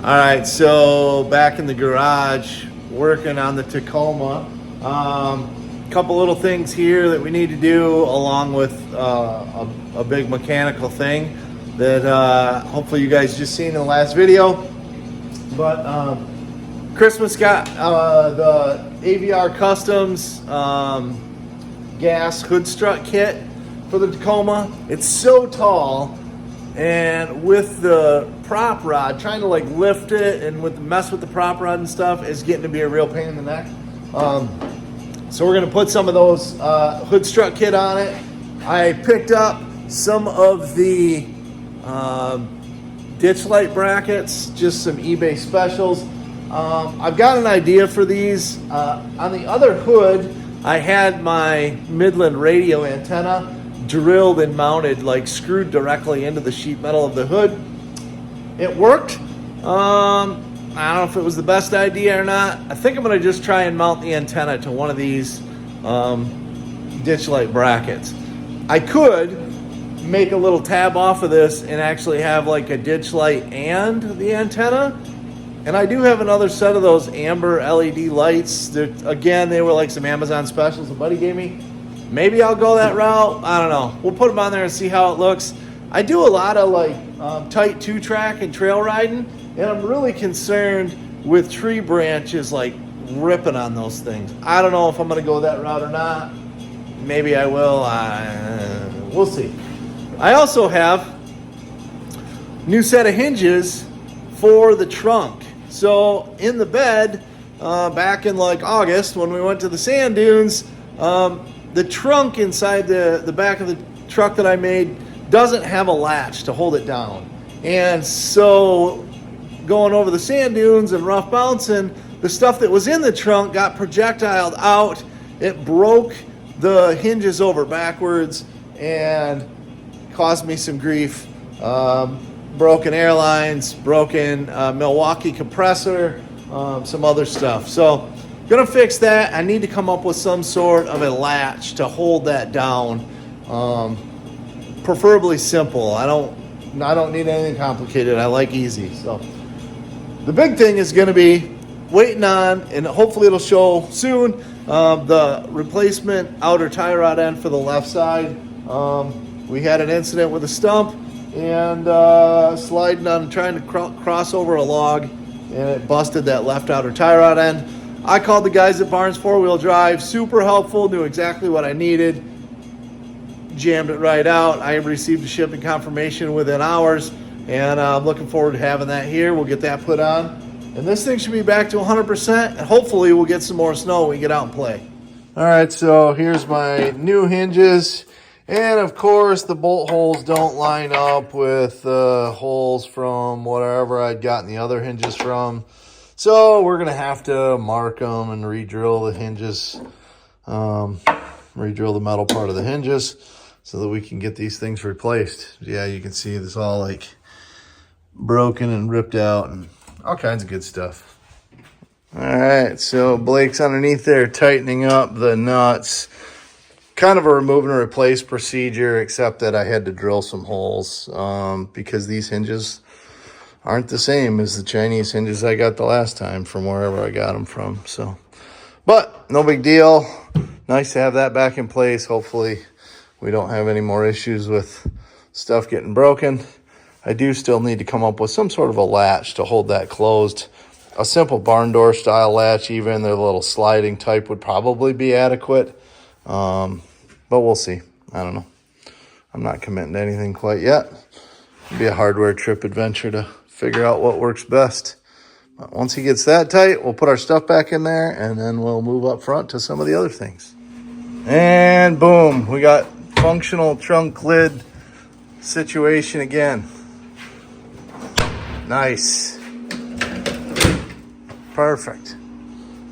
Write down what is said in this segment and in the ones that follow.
All right, so back in the garage working on the Tacoma. Couple little things here that we need to do along with a big mechanical thing that hopefully you guys just seen in the last video. But Christmas got the AVR Customs gas hood strut kit for the Tacoma. It's so tall, and with the prop rod, trying to like lift it and mess with the prop rod and stuff is getting to be a real pain in the neck. So we're gonna put some of those hood strut kit on it. I picked up some of the ditch light brackets, just some eBay specials. I've got an idea for these. On the other hood, I had my Midland radio antenna drilled and mounted, like screwed directly into the sheet metal of the hood. It worked. I don't know if it was the best idea or not. I think I'm gonna just try and mount the antenna to one of these ditch light brackets. I could make a little tab off of this and actually have like a ditch light and the antenna. And I do have another set of those amber LED lights. Again, they were like some Amazon specials a buddy gave me. Maybe I'll go that route. I don't know. We'll put them on there and see how it looks. I do a lot of like tight 2-track and trail riding, and I'm really concerned with tree branches like ripping on those things. I don't know if I'm going to go that route or not. Maybe I will. We'll see. I also have a new set of hinges for the trunk. So in the bed, back in like August when we went to the sand dunes, the trunk inside the back of the truck that I made doesn't have a latch to hold it down. And so going over the sand dunes and rough bouncing, the stuff that was in the trunk got projectiled out. It broke the hinges over backwards and caused me some grief. Broken airlines, broken Milwaukee compressor, some other stuff. So gonna fix that. I need to come up with some sort of a latch to hold that down. Preferably simple. I don't need anything complicated. I like easy. So the big thing is gonna be waiting on, and hopefully it'll show soon, the replacement outer tie rod end for the left side. We had an incident with a stump and sliding on trying to cross over a log, and it busted that left outer tie rod end. I called the guys at Barnes 4-Wheel Drive, super helpful, knew exactly what I needed, jammed it right out. I received a shipping confirmation within hours, and I'm looking forward to having that here. We'll get that put on, and this thing should be back to 100%, and hopefully we'll get some more snow when we get out and play. All right, so here's my new hinges. And of course, the bolt holes don't line up with the holes from whatever I'd gotten the other hinges from. So we're going to have to mark them and re-drill the hinges, re-drill the metal part of the hinges so that we can get these things replaced. Yeah, you can see this all like broken and ripped out and all kinds of good stuff. All right, so Blake's underneath there tightening up the nuts. Kind of a remove and replace procedure, except that I had to drill some holes because these hinges aren't the same as the Chinese hinges I got the last time from wherever I got them from. So, but no big deal. Nice to have that back in place. Hopefully we don't have any more issues with stuff getting broken. I do still need to come up with some sort of a latch to hold that closed. A simple barn door style latch, even the little sliding type, would probably be adequate. But we'll see. I don't know. I'm not committing to anything quite yet. It'll be a hardware trip adventure to figure out what works best. But once he gets that tight, we'll put our stuff back in there, and then we'll move up front to some of the other things. And boom, we got functional trunk lid situation again. Nice. Perfect.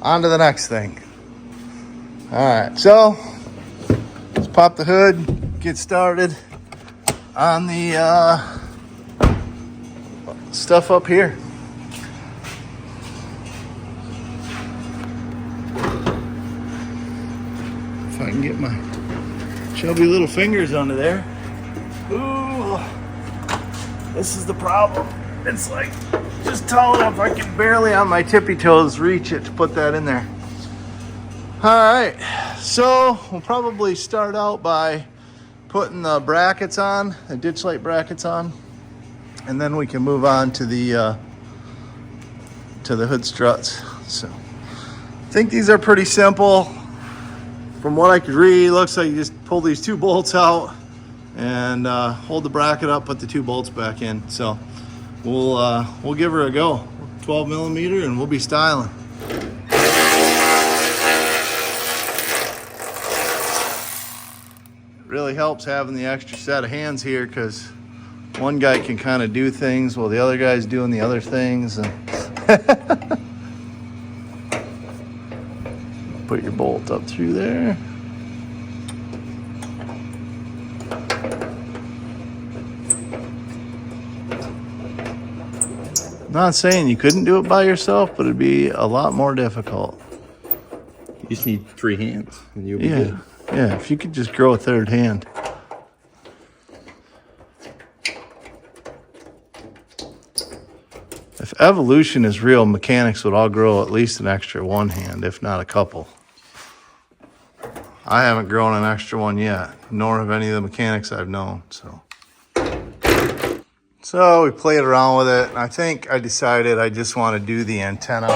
On to the next thing. All right, so let's pop the hood, get started on the stuff up here. If I can get my chubby little fingers under there. Ooh, this is the problem. It's like just tall enough I can barely on my tippy toes reach it to put that in there. All right, so we'll probably start out by putting the brackets on, the ditch light brackets on, and then we can move on to the hood struts. So I think these are pretty simple. From what I could read, looks like you just pull these 2 bolts out and hold the bracket up, put the 2 bolts back in. So we'll give her a go. 12 millimeter, and we'll be styling. It really helps having the extra set of hands here, because one guy can kind of do things while the other guy's doing the other things. And put your bolt up through there. Not saying you couldn't do it by yourself, but it'd be a lot more difficult. You just need 3 hands and you'll be good. Yeah, if you could just grow a 3rd hand. If evolution is real, mechanics would all grow at least an extra 1 hand, if not a couple. I haven't grown an extra one yet, nor have any of the mechanics I've known. So we played around with it, and I think I decided I just want to do the antenna.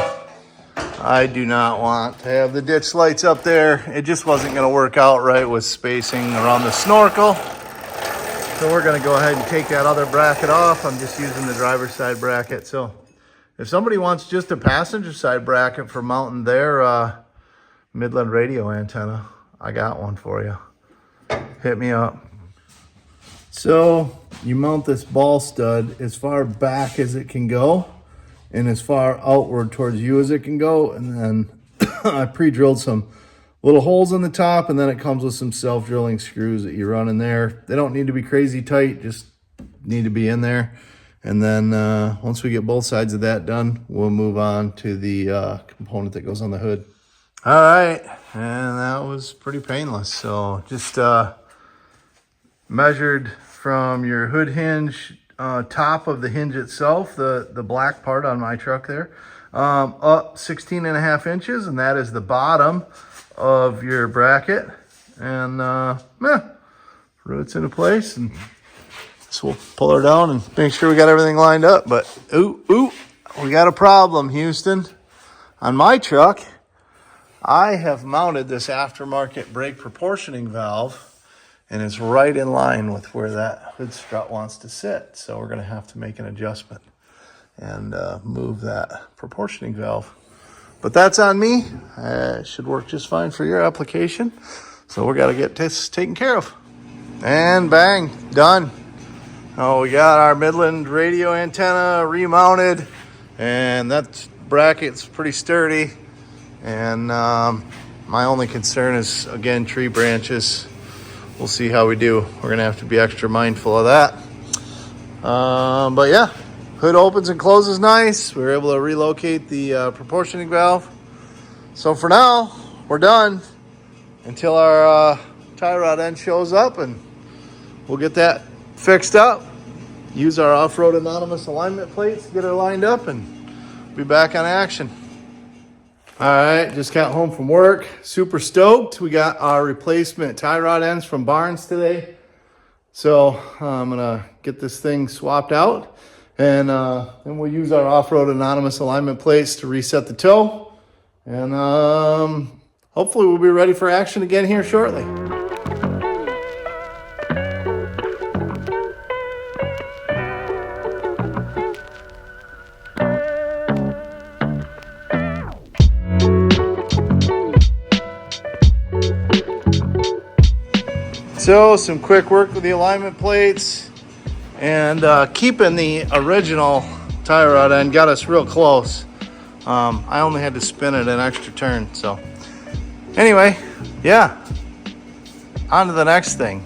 I do not want to have the ditch lights up there. It just wasn't going to work out right with spacing around the snorkel. So we're going to go ahead and take that other bracket off. I'm just using the driver's side bracket. So if somebody wants just a passenger side bracket for mounting their Midland radio antenna, I got one for you. Hit me up. So you mount this ball stud as far back as it can go and as far outward towards you as it can go. And then I pre-drilled some little holes in the top, and then it comes with some self-drilling screws that you run in there. They don't need to be crazy tight, just need to be in there. And then once we get both sides of that done, we'll move on to the component that goes on the hood. All right, and that was pretty painless. So just measured from your hood hinge, top of the hinge itself, the black part on my truck there, up 16.5 inches, and that is the bottom of your bracket. And roots into place, and so we'll pull her down and make sure we got everything lined up. But ooh, we got a problem, Houston. On my truck, I have mounted this aftermarket brake proportioning valve, and it's right in line with where that hood strut wants to sit. So we're going to have to make an adjustment and move that proportioning valve. But that's on me. It should work just fine for your application. So we got to get this taken care of. And bang, done. Oh, we got our Midland radio antenna remounted, and that bracket's pretty sturdy. And my only concern is, again, tree branches. We'll see how we do. We're going to have to be extra mindful of that. But yeah, hood opens and closes nice. We were able to relocate the proportioning valve. So for now, we're done until our tie rod end shows up, and we'll get that fixed up. Use our off-road anonymous alignment plates to get her lined up, and be back on action. All right, just got home from work. Super stoked. We got our replacement tie rod ends from Barnes today. So I'm gonna get this thing swapped out, and then we'll use our off-road anonymous alignment plates to reset the toe. And hopefully we'll be ready for action again here shortly. So some quick work with the alignment plates, and keeping the original tie rod end got us real close. I only had to spin it an extra turn. So anyway, yeah, on to the next thing.